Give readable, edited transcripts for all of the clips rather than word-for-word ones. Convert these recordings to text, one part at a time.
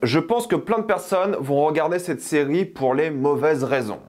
Je pense que plein de personnes vont regarder cette série pour les mauvaises raisons.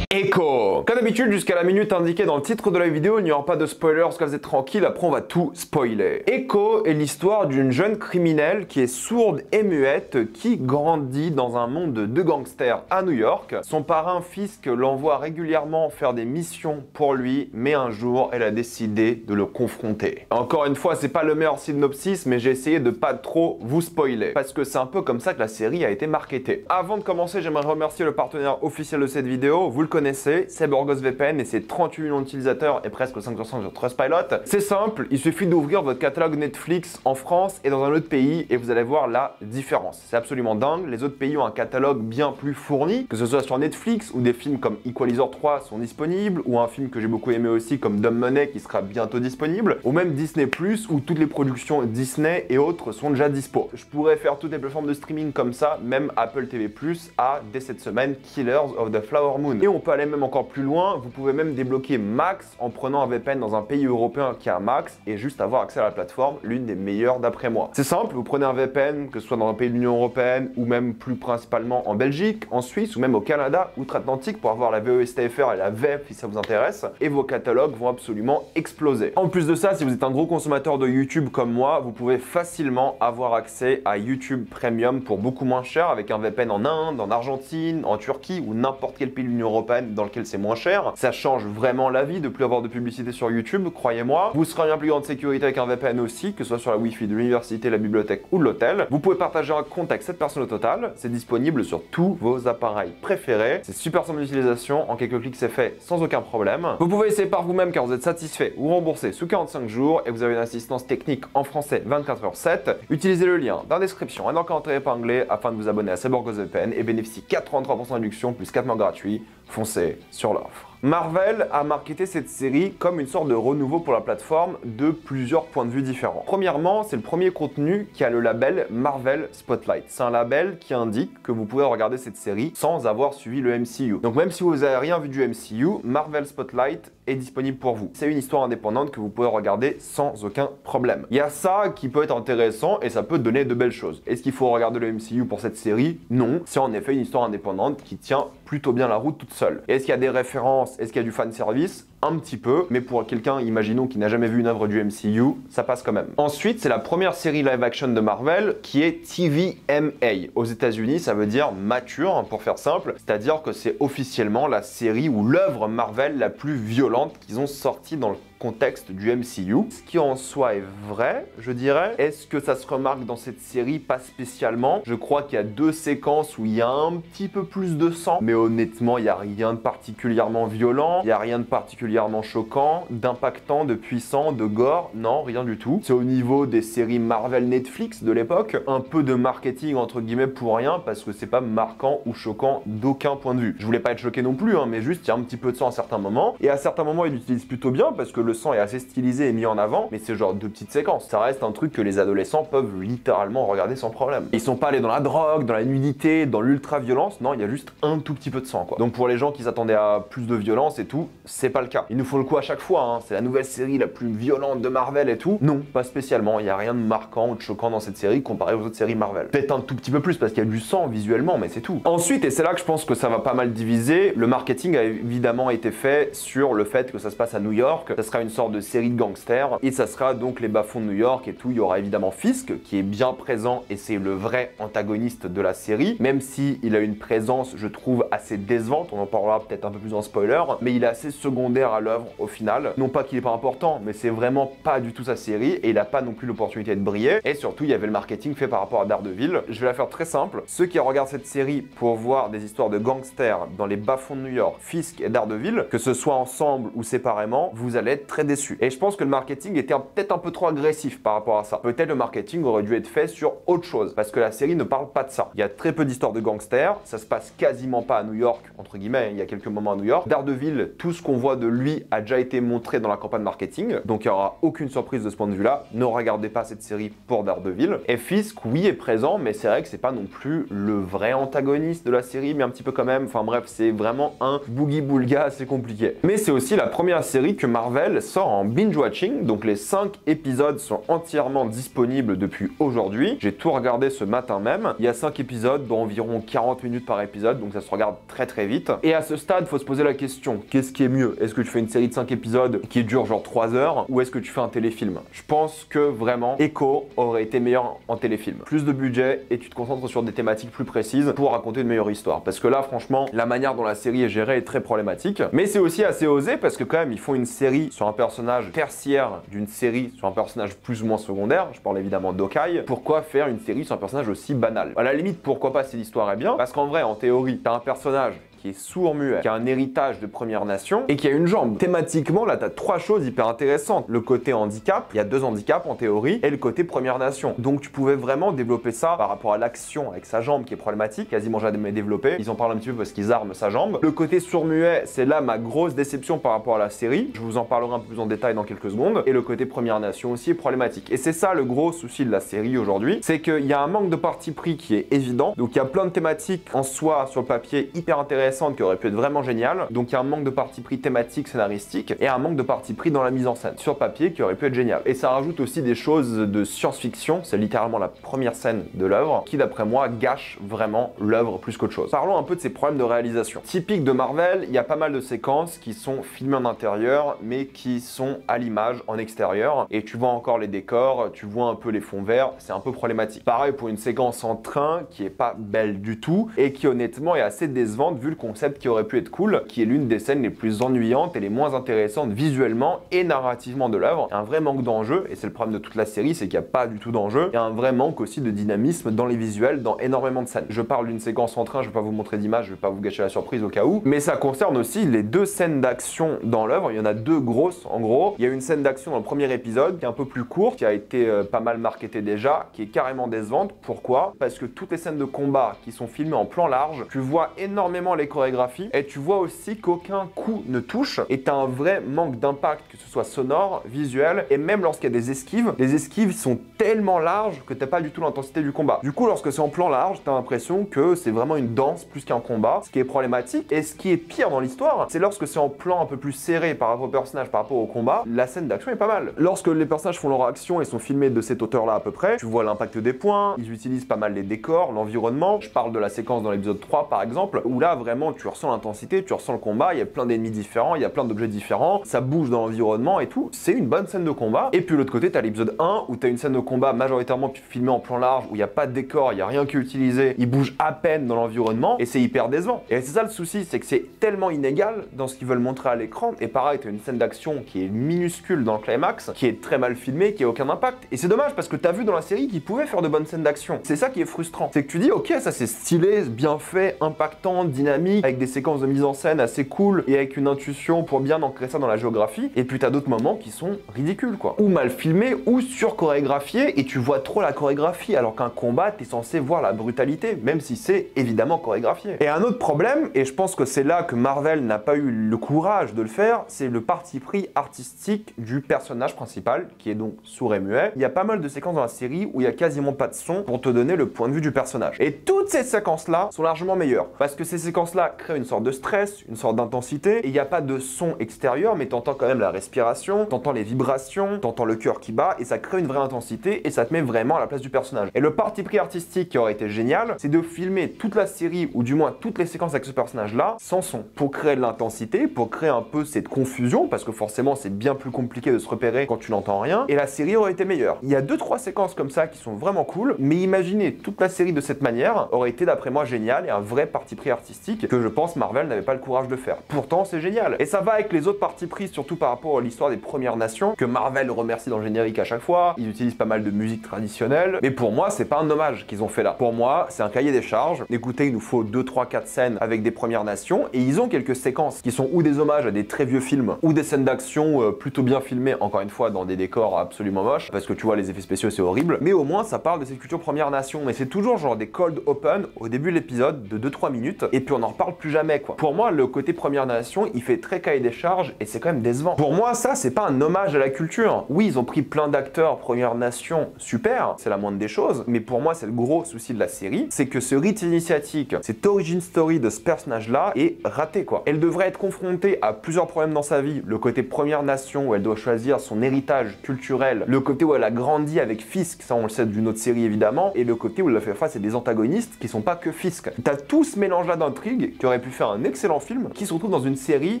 Echo. Comme d'habitude, jusqu'à la minute indiquée dans le titre de la vidéo, il n'y aura pas de spoilers, parce que vous êtes tranquille, après on va tout spoiler. Echo est l'histoire d'une jeune criminelle qui est sourde et muette, qui grandit dans un monde de gangsters à New York. Son parrain Fisk l'envoie régulièrement faire des missions pour lui, mais un jour, elle a décidé de le confronter. Encore une fois, c'est pas le meilleur synopsis, mais j'ai essayé de pas trop vous spoiler, parce que c'est un peu comme ça que la série a été marketée. Avant de commencer, j'aimerais remercier le partenaire officiel de cette vidéo, vous le connaissez, c'est BurgosVPN et c'est 38 millions d'utilisateurs et presque 5% sur Trustpilot. C'est simple, il suffit d'ouvrir votre catalogue Netflix en France et dans un autre pays et vous allez voir la différence. C'est absolument dingue, les autres pays ont un catalogue bien plus fourni, que ce soit sur Netflix où des films comme Equalizer 3 sont disponibles, ou un film que j'ai beaucoup aimé aussi comme Dumb Money qui sera bientôt disponible, ou même Disney+, où toutes les productions Disney et autres sont déjà dispo. Je pourrais faire toutes les plateformes de streaming comme ça, même Apple TV+, a dès cette semaine Killers of the Flower Moon. Et on peut aller même encore plus loin, vous pouvez même débloquer Max en prenant un VPN dans un pays européen qui a un Max et juste avoir accès à la plateforme, l'une des meilleures d'après moi. C'est simple, vous prenez un VPN, que ce soit dans un pays de l'Union Européenne ou même plus principalement en Belgique, en Suisse ou même au Canada, outre-Atlantique pour avoir la VOSTFR et la VEF si ça vous intéresse, et vos catalogues vont absolument exploser. En plus de ça, si vous êtes un gros consommateur de YouTube comme moi, vous pouvez facilement avoir accès à YouTube Premium pour beaucoup moins cher avec un VPN en Inde, en Argentine, en Turquie ou n'importe quel pays de l'Union Européenne dans lequel c'est moins cher. Ça change vraiment la vie de plus avoir de publicité sur YouTube, croyez-moi. Vous serez en bien plus grande sécurité avec un VPN aussi, que ce soit sur la Wi-Fi de l'université, la bibliothèque ou de l'hôtel. Vous pouvez partager un compte avec 7 personnes au total. C'est disponible sur tous vos appareils préférés. C'est super simple d'utilisation. En quelques clics, c'est fait sans aucun problème. Vous pouvez essayer par vous-même car vous êtes satisfait ou remboursé sous 45 jours et vous avez une assistance technique en français 24h/7. Utilisez le lien dans la description et dans le commentaire épinglé afin de vous abonner à BurgosVPN et bénéficier 83% de réduction plus 4 mois gratuits. Foncez sur l'offre. Marvel a marketé cette série comme une sorte de renouveau pour la plateforme de plusieurs points de vue différents. Premièrement, c'est le premier contenu qui a le label Marvel Spotlight. C'est un label qui indique que vous pouvez regarder cette série sans avoir suivi le MCU. Donc même si vous n'avez rien vu du MCU, Marvel Spotlight est disponible pour vous. C'est une histoire indépendante que vous pouvez regarder sans aucun problème. Il y a ça qui peut être intéressant et ça peut donner de belles choses. Est-ce qu'il faut regarder le MCU pour cette série? Non. C'est en effet une histoire indépendante qui tient plutôt bien la route toute seule. Est-ce qu'il y a des références? Est-ce qu'il y a du fan service? Un petit peu, mais pour quelqu'un, imaginons, qui n'a jamais vu une œuvre du MCU, ça passe quand même. Ensuite, c'est la première série live action de Marvel qui est TVMA. Aux États-Unis, ça veut dire mature, pour faire simple, c'est-à-dire que c'est officiellement la série ou l'œuvre Marvel la plus violente qu'ils ont sortie dans le contexte du MCU. Ce qui en soi est vrai, je dirais. Est-ce que ça se remarque dans cette série? Pas spécialement. Je crois qu'il y a 2 séquences où il y a un petit peu plus de sang, mais honnêtement, il n'y a rien de particulièrement violent, il n'y a rien de particulièrement choquant, d'impactant, de puissant, de gore, non, rien du tout. C'est au niveau des séries Marvel Netflix de l'époque, un peu de marketing entre guillemets pour rien, parce que c'est pas marquant ou choquant d'aucun point de vue. Je voulais pas être choqué non plus, mais juste il y a un petit peu de sang à certains moments, et à certains moments ils l'utilisent plutôt bien, parce que le sang est assez stylisé et mis en avant, mais c'est genre 2 petites séquences. Ça reste un truc que les adolescents peuvent littéralement regarder sans problème. Ils sont pas allés dans la drogue, dans la nudité, dans l'ultra-violence, non, il y a juste un tout petit peu de sang, quoi. Donc pour les gens qui s'attendaient à plus de violence et tout, c'est pas le cas. Ils nous font le coup à chaque fois, c'est la nouvelle série la plus violente de Marvel et tout. Non, pas spécialement, il y a rien de marquant ou de choquant dans cette série comparé aux autres séries Marvel. Peut-être un tout petit peu plus parce qu'il y a du sang visuellement, mais c'est tout. Ensuite, et c'est là que je pense que ça va pas mal diviser, le marketing a évidemment été fait sur le fait que ça se passe à New York, ça sera une sorte de série de gangsters et ça sera donc les bas-fonds de New York et tout. Il y aura évidemment Fisk qui est bien présent et c'est le vrai antagoniste de la série, même si il a une présence, je trouve, assez décevante. On en parlera peut-être un peu plus en spoiler, mais il est assez secondaire à l'œuvre au final. Non pas qu'il est pas important, mais c'est vraiment pas du tout sa série et il a pas non plus l'opportunité de briller. Et surtout, il y avait le marketing fait par rapport à Daredevil. Je vais la faire très simple. Ceux qui regardent cette série pour voir des histoires de gangsters dans les bas-fonds de New York, Fisk et Daredevil, que ce soit ensemble ou séparément, vous allez être très déçus. Et je pense que le marketing était peut-être un peu trop agressif par rapport à ça. Peut-être le marketing aurait dû être fait sur autre chose, parce que la série ne parle pas de ça. Il y a très peu d'histoires de gangsters, ça se passe quasiment pas à New York, entre guillemets, il y a quelques moments à New York. Daredevil, tout ce qu'on voit de lui a déjà été montré dans la campagne marketing, donc il n'y aura aucune surprise de ce point de vue-là. Ne regardez pas cette série pour Daredevil. Et Fisk, oui, est présent, mais c'est vrai que c'est pas non plus le vrai antagoniste de la série, mais un petit peu quand même. Enfin bref, c'est vraiment un boogie-boulga assez compliqué. Mais c'est aussi la première série que Marvel sort en binge-watching, donc les 5 épisodes sont entièrement disponibles depuis aujourd'hui. J'ai tout regardé ce matin même. Il y a 5 épisodes d'environ 40 minutes par épisode, donc ça se regarde très très vite. Et à ce stade, il faut se poser la question, qu'est-ce qui est mieux? Est-ce que tu fais une série de 5 épisodes qui dure genre 3 heures, ou est-ce que tu fais un téléfilm? Je pense que vraiment, Echo aurait été meilleur en téléfilm. Plus de budget et tu te concentres sur des thématiques plus précises pour raconter une meilleure histoire. Parce que là, franchement, la manière dont la série est gérée est très problématique. Mais c'est aussi assez osé parce que quand même, ils font une série sur un personnage tertiaire d'une série sur un personnage plus ou moins secondaire. Je parle évidemment d'Hawkeye. Pourquoi faire une série sur un personnage aussi banal? À la limite, pourquoi pas si l'histoire est bien? Parce qu'en vrai, en théorie, t'as un personnage qui est sourd-muet, qui a un héritage de Première Nation et qui a une jambe. Thématiquement, là, tu as 3 choses hyper intéressantes. Le côté handicap, il y a 2 handicaps en théorie, et le côté Première Nation. Donc tu pouvais vraiment développer ça par rapport à l'action avec sa jambe qui est problématique, quasiment jamais développée. Ils en parlent un petit peu parce qu'ils arment sa jambe. Le côté sourd-muet, c'est là ma grosse déception par rapport à la série. Je vous en parlerai un peu plus en détail dans quelques secondes. Et le côté Première Nation aussi est problématique. Et c'est ça le gros souci de la série aujourd'hui, c'est qu'il y a un manque de parti pris qui est évident. Donc il y a plein de thématiques en soi sur le papier hyper intéressantes qui auraient pu être vraiment géniales. Donc il y a un manque de parti pris thématique, scénaristique et un manque de parti pris dans la mise en scène sur papier qui aurait pu être génial. Et ça rajoute aussi des choses de science-fiction, c'est littéralement la première scène de l'œuvre qui d'après moi gâche vraiment l'œuvre plus qu'autre chose. Parlons un peu de ces problèmes de réalisation. Typique de Marvel, il y a pas mal de séquences qui sont filmées en intérieur mais qui sont à l'image en extérieur et tu vois encore les décors, tu vois un peu les fonds verts, c'est un peu problématique. Pareil pour une séquence en train qui est pas belle du tout et qui honnêtement est assez décevante vu le concept qui aurait pu être cool, qui est l'une des scènes les plus ennuyantes et les moins intéressantes visuellement et narrativement de l'œuvre. Un vrai manque d'enjeu, et c'est le problème de toute la série, c'est qu'il n'y a pas du tout d'enjeu, et un vrai manque aussi de dynamisme dans les visuels, dans énormément de scènes. Je parle d'une séquence en train, je vais pas vous montrer d'image, je vais pas vous gâcher la surprise au cas où, mais ça concerne aussi les 2 scènes d'action dans l'œuvre. Il y en a 2 grosses en gros. Il y a une scène d'action dans le premier épisode qui est un peu plus courte, qui a été pas mal marketée déjà, qui est carrément décevante. Pourquoi? Parce que toutes les scènes de combat qui sont filmées en plan large, tu vois énormément les chorégraphies et tu vois aussi qu'aucun coup ne touche et tu as un vrai manque d'impact, que ce soit sonore, visuel et même lorsqu'il y a des esquives, les esquives sont tellement larges que t'as pas du tout l'intensité du combat. Du coup, lorsque c'est en plan large, t'as l'impression que c'est vraiment une danse plus qu'un combat, ce qui est problématique. Et ce qui est pire dans l'histoire, c'est lorsque c'est en plan un peu plus serré par rapport au personnage, par rapport au combat, la scène d'action est pas mal. Lorsque les personnages font leur action et sont filmés de cette hauteur-là à peu près, tu vois l'impact des points, ils utilisent pas mal les décors, l'environnement. Je parle de la séquence dans l'épisode 3 par exemple, où là vraiment tu ressens l'intensité, tu ressens le combat, il y a plein d'ennemis différents, il y a plein d'objets différents, ça bouge dans l'environnement et tout. C'est une bonne scène de combat. Et puis de l'autre côté, t'as l'épisode 1 où t'as une scène de combat majoritairement filmée en plan large, où il n'y a pas de décor, il n'y a rien qui est utilisé, il bouge à peine dans l'environnement et c'est hyper décevant. Et c'est ça le souci, c'est que c'est tellement inégal dans ce qu'ils veulent montrer à l'écran. Et pareil, t'as une scène d'action qui est minuscule dans le climax, qui est très mal filmée, qui a aucun impact. Et c'est dommage parce que t'as vu dans la série qu'ils pouvaient faire de bonnes scènes d'action. C'est ça qui est frustrant. C'est que tu dis, ok, ça c'est stylé, bien fait, impactant, dynamique, avec des séquences de mise en scène assez cool et avec une intuition pour bien ancrer ça dans la géographie. Et puis t'as d'autres moments qui sont ridicules, quoi. Ou mal filmés, ou sur-chorégraphiés, et tu vois trop la chorégraphie, alors qu'un combat, t'es censé voir la brutalité, même si c'est évidemment chorégraphié. Et un autre problème, et je pense que c'est là que Marvel n'a pas eu le courage de le faire, c'est le parti pris artistique du personnage principal, qui est donc sourd et muet. Il y a pas mal de séquences dans la série où il y a quasiment pas de son pour te donner le point de vue du personnage. Et toutes ces séquences-là sont largement meilleures, parce que ces séquences-là créent une sorte de stress, une sorte d'intensité, et il n'y a pas de son extérieur, mais t'entends quand même la respiration, t'entends les vibrations, t'entends le cœur qui bat, et ça crée une vraie intensité, et ça te met vraiment à la place du personnage. Et le parti pris artistique qui aurait été génial, c'est de filmer toute la série, ou du moins toutes les séquences avec ce personnage-là, sans son, pour créer de l'intensité, pour créer un peu cette confusion, parce que forcément c'est bien plus compliqué de se repérer quand tu n'entends rien, et la série aurait été meilleure. Il y a 2-3 séquences comme ça qui sont vraiment cool, mais imaginez toute la série de cette manière, aurait été d'après moi génial, et un vrai parti pris artistique que je pense Marvel n'avait pas le courage de faire. Pourtant c'est génial. Et ça va avec les autres partis pris, surtout par rapport à l'histoire des Premières Nations, que Marvel remercie dans le générique à chaque fois, ils utilisent pas mal de musique traditionnelle, mais pour moi c'est pas un hommage qu'ils ont fait là. Pour moi c'est un cahier des charges. Écoutez, il nous faut 2, 3, 4 scènes avec des Premières Nations, et ils ont quelques séquences qui sont ou des hommages à des très vieux films, ou des scènes d'action plutôt bien filmées, encore une fois dans des décors absolument moches, parce que tu vois les effets spéciaux c'est horrible, mais au moins ça parle de cette culture Première Nation. Mais c'est toujours genre des cold open au début de l'épisode de 2-3 minutes, et puis on en reparle plus jamais quoi. Pour moi, le côté Première Nation, il fait très cahier des charges et c'est quand même décevant. Pour moi, ça, c'est pas un hommage à la culture. Oui, ils ont pris plein d'acteurs Première Nation, super, c'est la moindre des choses, mais pour moi, c'est le gros souci de la série, c'est que ce rite initiatique, cette origin story de ce personnage-là est raté quoi. Elle devrait être confrontée à plusieurs problèmes dans sa vie, le côté Première Nation où elle doit choisir son héritage culturel, le côté où elle a grandi avec Fisk, ça on le sait d'une autre série évidemment, et le côté où elle a fait face à des antagonistes qui sont pas que Fisk. T'as tout ce mélange-là d'intrigues qui aurait pu faire un excellent film, qui se retrouve dans une série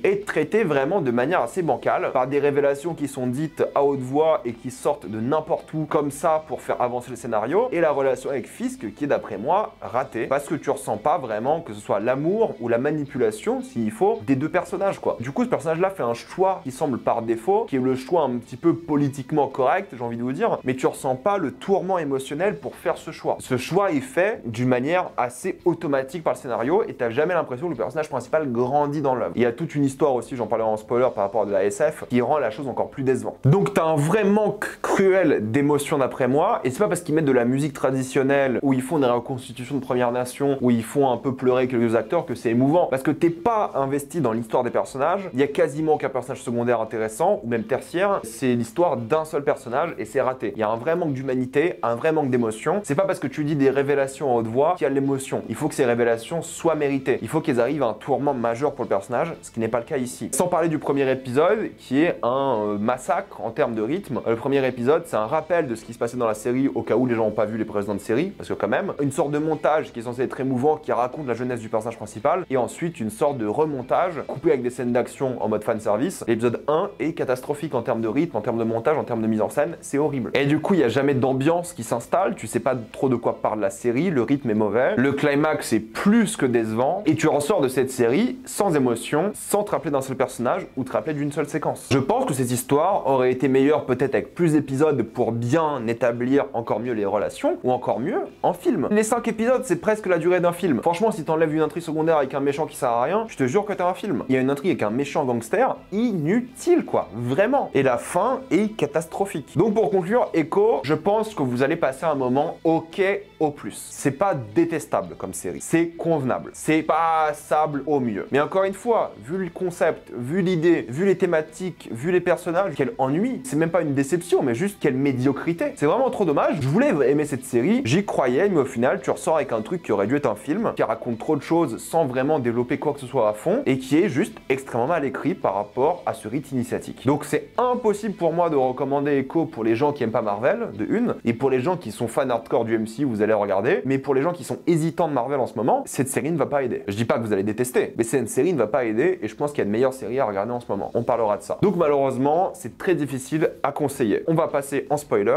et traité vraiment de manière assez bancale, par des révélations qui sont dites à haute voix et qui sortent de n'importe où comme ça pour faire avancer le scénario, et la relation avec Fisk qui est d'après moi ratée, parce que tu ressens pas vraiment que ce soit l'amour ou la manipulation, s'il faut, des deux personnages quoi. Du coup ce personnage-là fait un choix qui semble par défaut, qui est le choix un petit peu politiquement correct, j'ai envie de vous dire, mais tu ressens pas le tourment émotionnel pour faire ce choix. Ce choix est fait d'une manière assez automatique par le scénario et t'as jamais l'impression que le personnage principal grandit dans l'œuvre. Il y a toute une histoire aussi, j'en parlerai en spoiler par rapport à de la SF, qui rend la chose encore plus décevante. Donc t'as un vrai manque cruel d'émotion d'après moi, et c'est pas parce qu'ils mettent de la musique traditionnelle, où ils font des reconstitutions de Première Nation, où ils font un peu pleurer quelques acteurs, que c'est émouvant, parce que t'es pas investi dans l'histoire des personnages, il y a quasiment aucun personnage secondaire intéressant, ou même tertiaire, c'est l'histoire d'un seul personnage, et c'est raté. Il y a un vrai manque d'humanité, un vrai manque d'émotion. C'est pas parce que tu dis des révélations en haute voix qu'il y a de l'émotion. Il faut que ces révélations soient méritées. Il faut qu'elles arrivent à un tourment majeur pour le personnage, ce qui n'est pas le cas ici. Sans parler du premier épisode, qui est un massacre en termes de rythme. Le premier épisode, c'est un rappel de ce qui se passait dans la série, au cas où les gens n'ont pas vu les précédentes séries, parce que quand même, une sorte de montage qui est censé être émouvant, qui raconte la jeunesse du personnage principal, et ensuite une sorte de remontage, coupé avec des scènes d'action en mode fanservice. L'épisode 1 est catastrophique en termes de rythme, en termes de montage, en termes de mise en scène, c'est horrible. Et du coup, il n'y a jamais d'ambiance qui s'installe, tu sais pas trop de quoi parle la série, le rythme est mauvais, le climax est plus que décevant, et tu ressors de cette série sans émotion, sans te rappeler d'un seul personnage ou te rappeler d'une seule séquence. Je pense que cette histoire aurait été meilleure peut-être avec plus d'épisodes pour bien établir encore mieux les relations, ou encore mieux, en film. Les 5 épisodes, c'est presque la durée d'un film. Franchement, si t'enlèves une intrigue secondaire avec un méchant qui sert à rien, je te jure que t'as un film. Il y a une intrigue avec un méchant gangster inutile quoi, vraiment. Et la fin est catastrophique. Donc pour conclure, Echo, je pense que vous allez passer un moment ok au plus. C'est pas détestable comme série, c'est convenable. C'est passable au mieux. Mais encore une fois, vu le concept, vu l'idée, vu les thématiques, vu les personnages, quel ennui. C'est même pas une déception, mais juste quelle médiocrité. C'est vraiment trop dommage. Je voulais aimer cette série, j'y croyais, mais au final, tu ressors avec un truc qui aurait dû être un film, qui raconte trop de choses sans vraiment développer quoi que ce soit à fond, et qui est juste extrêmement mal écrit par rapport à ce rite initiatique. Donc c'est impossible pour moi de recommander Echo pour les gens qui aiment pas Marvel, de une, et pour les gens qui sont fans hardcore du MCU, vous allez regarder, mais pour les gens qui sont hésitants de Marvel en ce moment, cette série ne va pas aider. Je dis pas que vous allez détester, mais cette série ne va pas aider, et je pense qu'il y a de meilleures séries à regarder en ce moment. On parlera de ça. Donc malheureusement, c'est très difficile à conseiller. On va passer en spoiler.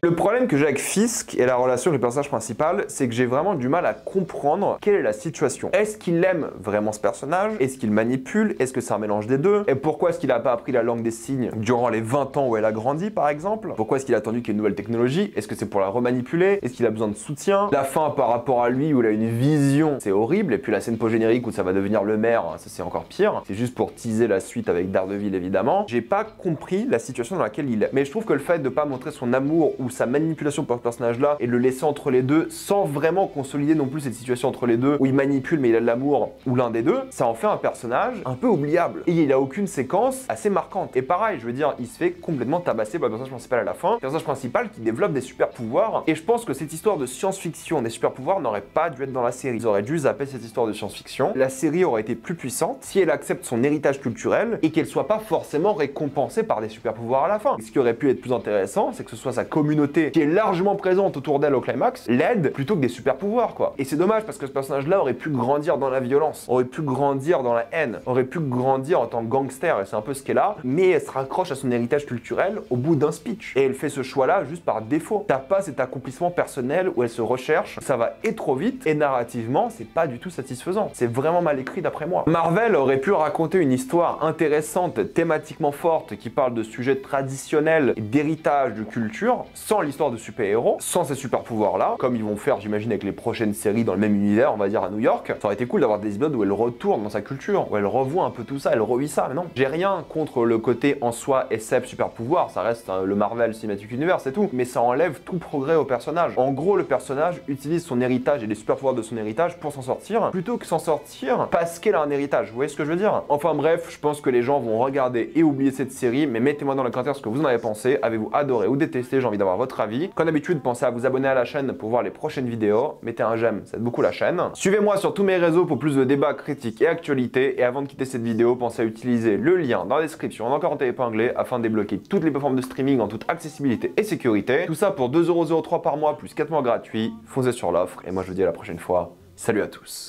Le problème que j'ai avec Fisk et la relation avec le personnage principal, c'est que j'ai vraiment du mal à comprendre quelle est la situation. Est-ce qu'il aime vraiment ce personnage? Est-ce qu'il manipule? Est-ce que c'est un mélange des deux? Et pourquoi est-ce qu'il n'a pas appris la langue des signes durant les 20 ans où elle a grandi, par exemple? Pourquoi est-ce qu'il a attendu qu'il y ait une nouvelle technologie? Est-ce que c'est pour la remanipuler? Est-ce qu'il a besoin de soutien? La fin par rapport à lui où il a une vision, c'est horrible. Et puis la scène post-générique où ça va devenir le maire, ça c'est encore pire. C'est juste pour teaser la suite avec Daredevil évidemment. J'ai pas compris la situation dans laquelle il est. Mais je trouve que le fait de pas montrer son amour ou sa manipulation pour ce personnage-là et le laisser entre les deux sans vraiment consolider non plus cette situation entre les deux où il manipule mais il a de l'amour ou l'un des deux, ça en fait un personnage un peu oubliable. Et il a aucune séquence assez marquante. Et pareil, je veux dire, il se fait complètement tabasser par le personnage principal à la fin. Le personnage principal qui développe des super pouvoirs. Et je pense que cette histoire de science-fiction, des super pouvoirs n'aurait pas dû être dans la série. Ils auraient dû zapper cette histoire de science-fiction. La série aurait été plus puissante si elle accepte son héritage culturel et qu'elle soit pas forcément récompensée par des super pouvoirs à la fin. Ce qui aurait pu être plus intéressant, c'est que ce soit sa communauté qui est largement présente autour d'elle au climax, l'aide plutôt que des super pouvoirs quoi. Et c'est dommage parce que ce personnage-là aurait pu grandir dans la violence, aurait pu grandir dans la haine, aurait pu grandir en tant que gangster et c'est un peu ce qu'elle a, mais elle se raccroche à son héritage culturel au bout d'un speech. Et elle fait ce choix-là juste par défaut. T'as pas cet accomplissement personnel où elle se recherche, ça va et trop vite et narrativement c'est pas du tout satisfaisant. C'est vraiment mal écrit d'après moi. Marvel aurait pu raconter une histoire intéressante, thématiquement forte, qui parle de sujets traditionnels et d'héritage de culture, sans l'histoire de super-héros, sans ces super-pouvoirs-là, comme ils vont faire, j'imagine, avec les prochaines séries dans le même univers, on va dire, à New York. Ça aurait été cool d'avoir des épisodes où elle retourne dans sa culture, où elle revoit un peu tout ça, elle revit ça, mais non. J'ai rien contre le côté en soi SF super-pouvoir, ça reste le Marvel Cinematic Universe, c'est tout, mais ça enlève tout progrès au personnage. En gros, le personnage utilise son héritage et les super-pouvoirs de son héritage pour s'en sortir, plutôt que s'en sortir parce qu'elle a un héritage, vous voyez ce que je veux dire? Enfin bref, je pense que les gens vont regarder et oublier cette série, mais mettez-moi dans les commentaires ce que vous en avez pensé, avez-vous adoré ou détesté, j'ai envie d'avoir votre avis. Comme d'habitude, pensez à vous abonner à la chaîne pour voir les prochaines vidéos, mettez un j'aime, ça aide beaucoup la chaîne. Suivez-moi sur tous mes réseaux pour plus de débats, critiques et actualités, et avant de quitter cette vidéo, pensez à utiliser le lien dans la description en encore épinglé afin de débloquer toutes les plateformes de streaming en toute accessibilité et sécurité. Tout ça pour 2,03€ par mois plus 4 mois gratuits, foncez sur l'offre, et moi je vous dis à la prochaine fois, salut à tous.